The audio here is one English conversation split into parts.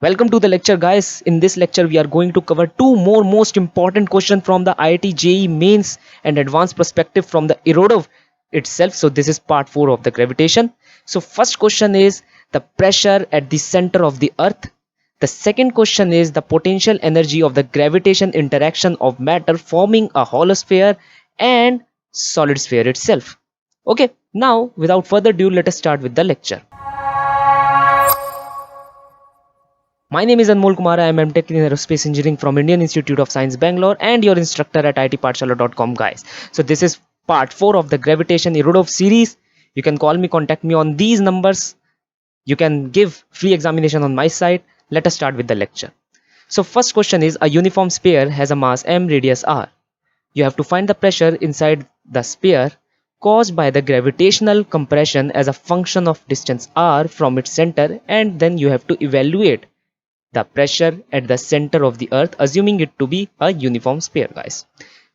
Welcome to the lecture, guys. In this lecture, we are going to cover two more most important questions from the IIT JEE mains and advanced perspective from the Irodov itself. So this is part 4 of the gravitation. So first question is the pressure at the center of the earth. The second question is the potential energy of the gravitation interaction of matter forming a hollow sphere and solid sphere itself. Okay, now without further ado, let us start with the lecture. My name is Anmol Kumar. I am MTech in Aerospace Engineering from Indian Institute of Science, Bangalore, and your instructor at itpathshala.com, guys. So this is part 4 of the Gravitation Irodov series. You can call me, contact me on these numbers. You can give free examination on my site. Let us start with the lecture. So first question is, a uniform sphere has a mass m, radius r. You have to find the pressure inside the sphere caused by the gravitational compression as a function of distance r from its center, and then you have to evaluate the pressure at the center of the earth, assuming it to be a uniform sphere, guys.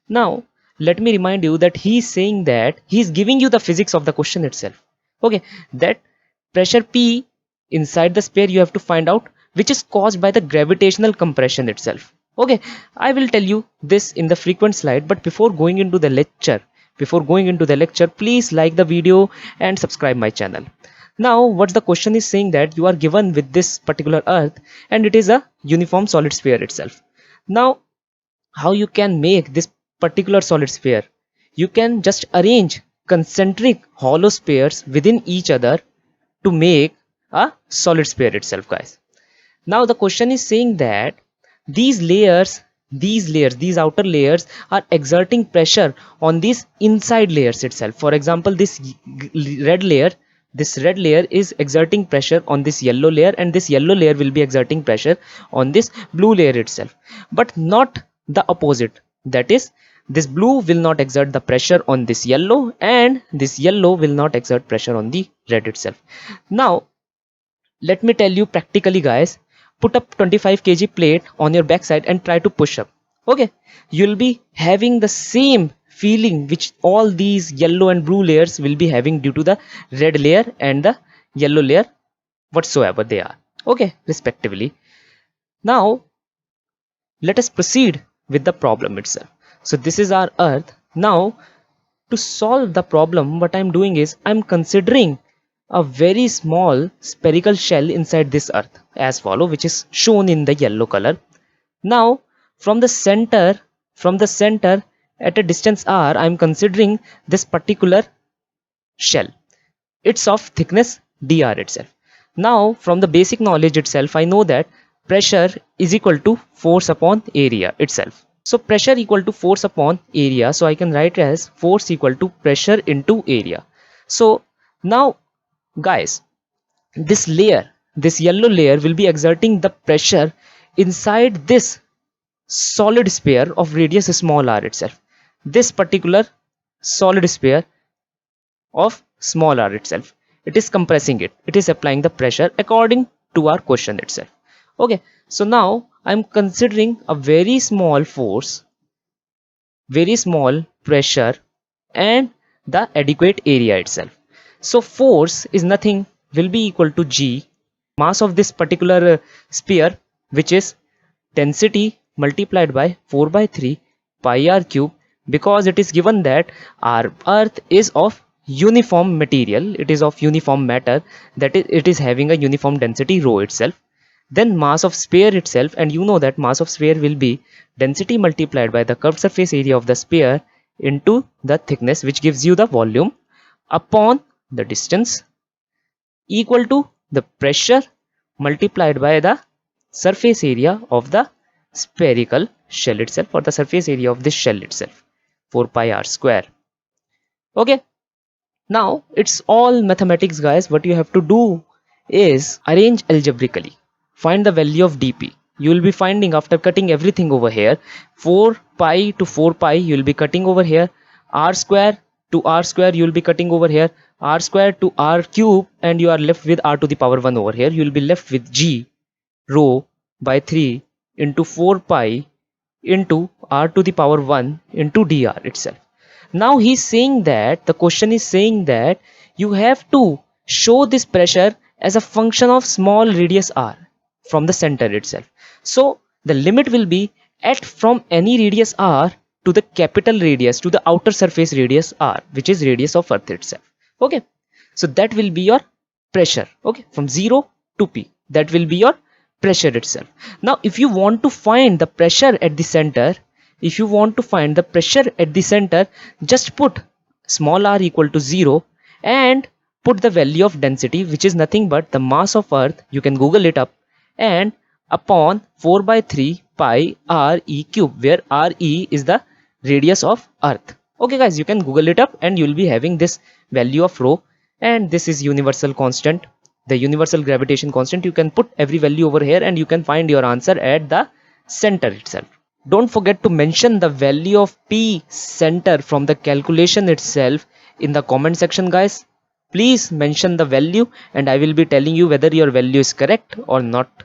Now let me remind you that he is saying that he is giving you the physics of the question itself. Okay, that pressure P inside the sphere you have to find out, which is caused by the gravitational compression itself. Okay, I will tell you this in the frequent slide, but before going into the lecture, please like the video and subscribe my channel. Now what the question is saying, that you are given with this particular earth and it is a uniform solid sphere itself. Now how you can make this particular solid sphere? You can just arrange concentric hollow spheres within each other to make a solid sphere itself, guys. Now the question is saying that these outer layers are exerting pressure on these inside layers itself. For example, red layer this red layer is exerting pressure on this yellow layer, and this yellow layer will be exerting pressure on this blue layer itself, but not the opposite. That is, this blue will not exert the pressure on this yellow, and this yellow will not exert pressure on the red itself. Now let me tell you practically, guys. Put up 25 kg plate on your backside and try to push up. Okay, you'll be having the same feeling which all these yellow and blue layers will be having due to the red layer and the yellow layer whatsoever they are, okay, respectively. Now let us proceed with the problem itself. So this is our earth. Now to solve the problem, what I'm doing is I'm considering a very small spherical shell inside this earth as follow, which is shown in the yellow color. Now from the center at a distance r, I'm considering this particular shell. It's of thickness dr itself. Now from the basic knowledge itself, I know that pressure is equal to force upon area itself. So pressure equal to force upon area, so I can write as force equal to pressure into area. So now, guys, this yellow layer will be exerting the pressure inside this solid sphere of radius small r itself. This particular solid sphere of small r itself, it is compressing it, it is applying the pressure according to our question itself. Okay, so now I'm considering a very small force, very small pressure, and the adequate area itself. So force is nothing, will be equal to g, mass of this particular sphere, which is density multiplied by 4 by 3 pi r cube, because it is given that our earth is of uniform material, it is of uniform matter, that is, it is having a uniform density rho itself. Then mass of sphere itself, and you know that mass of sphere will be density multiplied by the curved surface area of the sphere into the thickness, which gives you the volume, upon the distance, equal to the pressure multiplied by the surface area of the spherical shell itself, or the surface area of this shell itself, 4 pi r square. Okay, now it's all mathematics, guys. What you have to do is arrange algebraically, find the value of dp. You will be finding, after cutting everything over here, 4 pi to 4 pi you will be cutting over here, r square to r square you will be cutting over here, r square to r cube, and you are left with r to the power 1 over here. You will be left with g rho by 3 into 4 pi into r to the power 1 into dr itself. Now he's saying that, the question is saying that you have to show this pressure as a function of small radius r. from the center itself. So the limit will be at from any radius r to the capital radius, to the outer surface radius r, which is radius of earth itself. Okay, so that will be your pressure. Okay, from 0 to p, that will be your pressure itself. Now if you want to find the pressure at the center, if you want to find the pressure at the center, just put small r equal to 0 and put the value of density, which is nothing but the mass of earth. You can google it up, and upon 4 by 3 pi r e cube, where r e is the radius of earth. Okay guys, you can google it up and you will be having this value of rho, and this is universal constant, the universal gravitation constant. You can put every value over here and you can find your answer at the center itself. Don't forget to mention the value of p center from the calculation itself in the comment section guys. Please mention the value and I will be telling you whether your value is correct or not.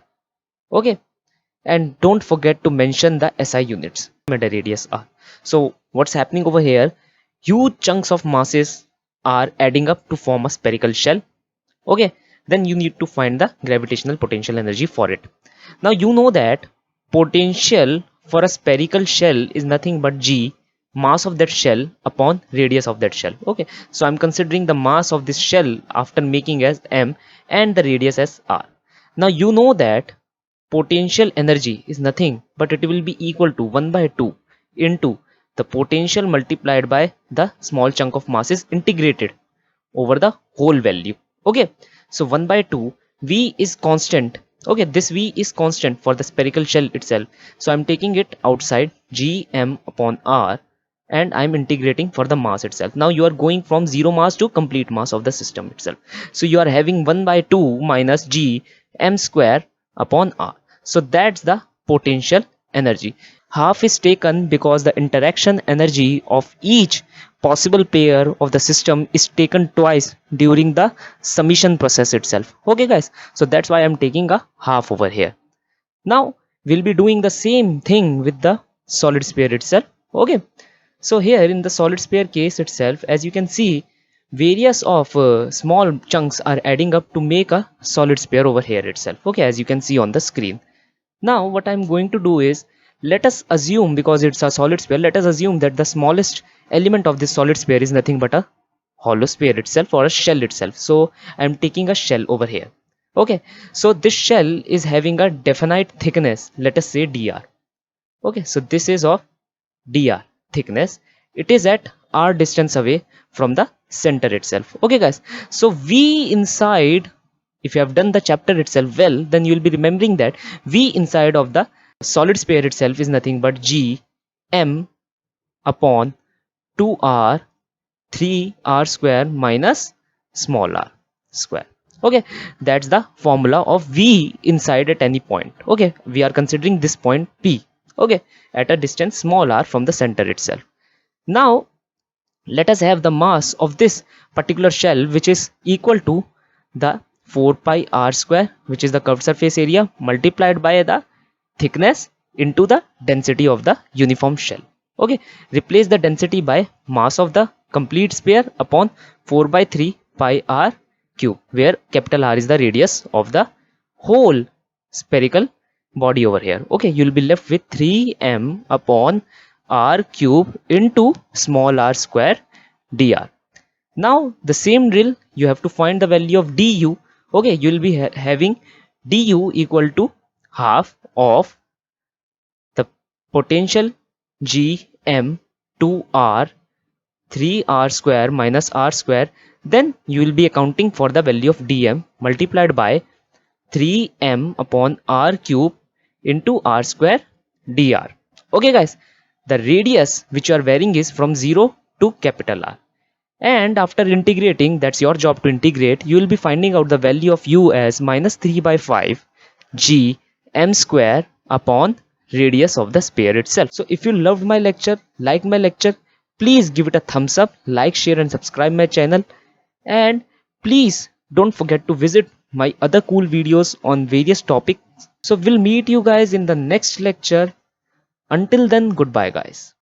Okay, and don't forget to mention the SI units and the radius r. So what's happening over here, huge chunks of masses are adding up to form a spherical shell. Okay, then you need to find the gravitational potential energy for it. Now you know that potential for a spherical shell is nothing but g, mass of that shell upon radius of that shell. Okay, so I'm considering the mass of this shell after making as m and the radius as r. Now you know that potential energy is nothing but it will be equal to 1 by 2 into the potential multiplied by the small chunk of masses integrated over the whole value. Okay, so 1 by 2, v is constant. Okay, this v is constant for the spherical shell itself, so I'm taking it outside, g m upon r, and I'm integrating for the mass itself. Now you are going from zero mass to complete mass of the system itself, so you are having 1 by 2 minus g m square upon r. So that's the potential energy. Half is taken because the interaction energy of each possible pair of the system is taken twice during the summation process itself. Okay guys, so that's why I'm taking a half over here. Now we'll be doing the same thing with the solid sphere itself. Okay, so here in the solid sphere case itself, as you can see, various of small chunks are adding up to make a solid sphere over here itself. Okay, as you can see on the screen. Now what I'm going to do is, let us assume, because it's a solid sphere, let us assume that the smallest element of this solid sphere is nothing but a hollow sphere itself or a shell itself. So I'm taking a shell over here. Okay, so this shell is having a definite thickness, let us say dr. Okay, so this is of dr thickness. It is at r distance away from the center itself. Okay guys, so v inside, if you have done the chapter itself well, then you will be remembering that v inside of the solid sphere itself is nothing but g m upon 2r 3r square minus small r square. Okay, that's the formula of v inside at any point. Okay, we are considering this point p, okay, at a distance small r from the center itself. Now let us have the mass of this particular shell, which is equal to the 4 pi r square, which is the curved surface area, multiplied by the thickness into the density of the uniform shell. Okay, replace the density by mass of the complete sphere upon 4 by 3 pi r cube, where capital R is the radius of the whole spherical body over here. Okay, you'll be left with 3m upon r cube into small r square dr. Now the same drill, you have to find the value of du. Okay, you will be having du equal to half of the potential g m 2r 3r square minus r square. Then you will be accounting for the value of dm multiplied by 3m upon r cube into r square dr. Okay guys, the radius which you are varying is from 0 to capital R. And after integrating, that's your job to integrate, you will be finding out the value of u as minus 3 by 5 g m square upon radius of the sphere itself. So if you loved my lecture, like my lecture, please give it a thumbs up, like, share and subscribe my channel. And please don't forget to visit my other cool videos on various topics. So we'll meet you guys in the next lecture. Until then, goodbye guys.